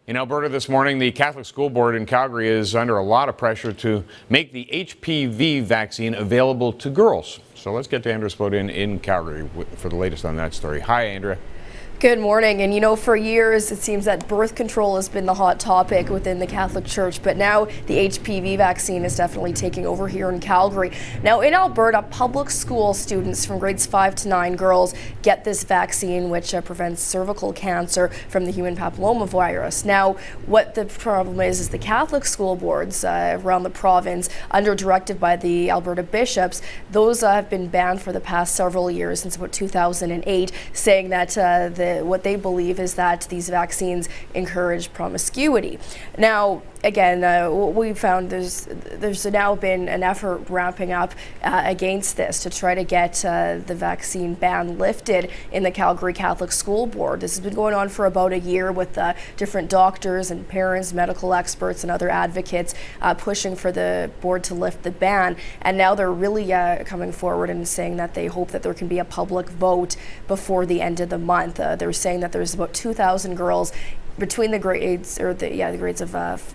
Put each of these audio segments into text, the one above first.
In Alberta this morning, the Catholic School Board in Calgary is under a lot of pressure to make the HPV vaccine available to girls. So let's get to Andrea Spodin in Calgary for the latest on that story. Hi, Andrea. Good morning. And you know, for years it seems that birth control has been the hot topic within the Catholic Church, but now the HPV vaccine is definitely taking over here in Calgary. Now in Alberta, public school students from grades 5 to 9 girls get this vaccine, which prevents cervical cancer from the human papilloma virus. Now, what the problem is the Catholic school boards around the province, under directive by the Alberta bishops, those have been banned for the past several years, since about 2008, saying that what they believe is that these vaccines encourage promiscuity. Now, again, what we found, there's now been an effort ramping up against this to try to get the vaccine ban lifted in the Calgary Catholic School Board. This has been going on for about a year with different doctors and parents, medical experts and other advocates pushing for the board to lift the ban. And now they're really coming forward and saying that they hope that there can be a public vote before the end of the month. They're saying that there's about 2,000 girls between the grades, or the grades of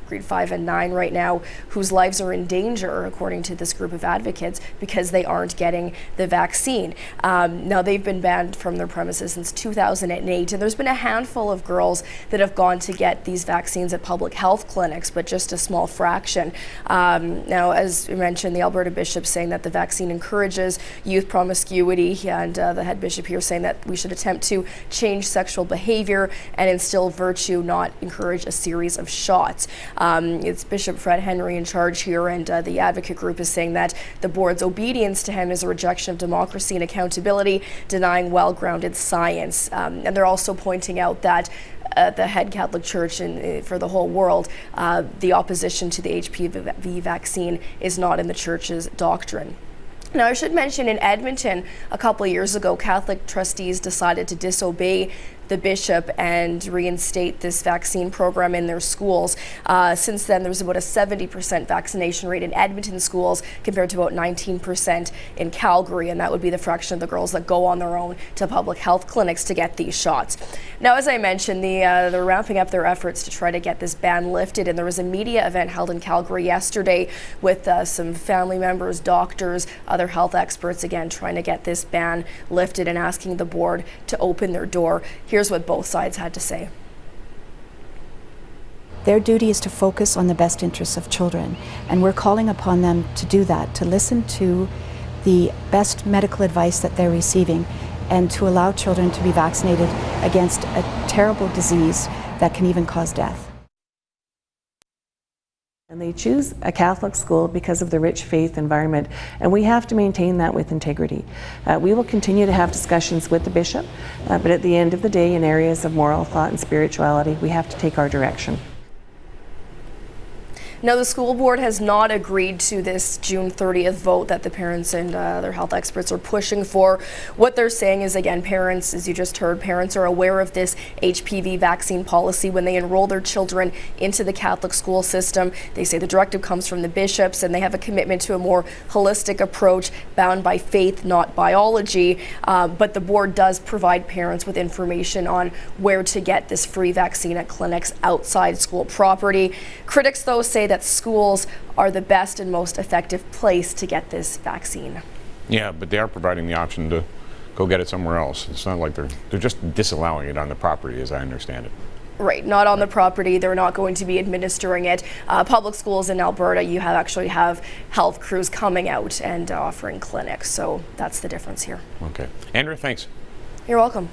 grade 5 and 9 right now, whose lives are in danger, according to this group of advocates, because they aren't getting the vaccine. Now, they've been banned from their premises since 2008, and there's been a handful of girls that have gone to get these vaccines at public health clinics, but just a small fraction. Now, as you mentioned, the Alberta bishop saying that the vaccine encourages youth promiscuity, and the head bishop here saying that we should attempt to change sexual behavior and instill virtue, not encourage a series of shots. It's Bishop Fred Henry in charge here, and the advocate group is saying that the board's obedience to him is a rejection of democracy and accountability, denying well-grounded science. And they're also pointing out that the head Catholic Church and for the whole world, the opposition to the HPV vaccine is not in the Church's doctrine. Now, I should mention, in Edmonton a couple of years ago, Catholic trustees decided to disobey the bishop and reinstate this vaccine program in their schools. Since then, there's about a 70% vaccination rate in Edmonton schools compared to about 19% in Calgary, and that would be the fraction of the girls that go on their own to public health clinics to get these shots. Now, as I mentioned, they're ramping up their efforts to try to get this ban lifted, and there was a media event held in Calgary yesterday with some family members, doctors, other health experts, again, trying to get this ban lifted and asking the board to open their door. Here's what both sides had to say. Their duty is to focus on the best interests of children, and we're calling upon them to do that, to listen to the best medical advice that they're receiving, and to allow children to be vaccinated against a terrible disease that can even cause death. And they choose a Catholic school because of the rich faith environment, and we have to maintain that with integrity. We will continue to have discussions with the bishop, but at the end of the day, in areas of moral thought and spirituality, we have to take our direction. Now, the school board has not agreed to this June 30th vote that the parents and their health experts are pushing for. What they're saying is, again, parents, as you just heard, parents are aware of this HPV vaccine policy when they enroll their children into the Catholic school system. They say the directive comes from the bishops, and they have a commitment to a more holistic approach bound by faith, not biology. But the board does provide parents with information on where to get this free vaccine at clinics outside school property. Critics, though, say that schools are the best and most effective place to get this vaccine. Yeah, but they are providing the option to go get it somewhere else. It's not like they're just disallowing it on the property, as I understand it. Right, not on the property. They're not going to be administering it. Public schools in Alberta, you actually have health crews coming out and offering clinics, so that's the difference here. Okay. Andrea, thanks. You're welcome.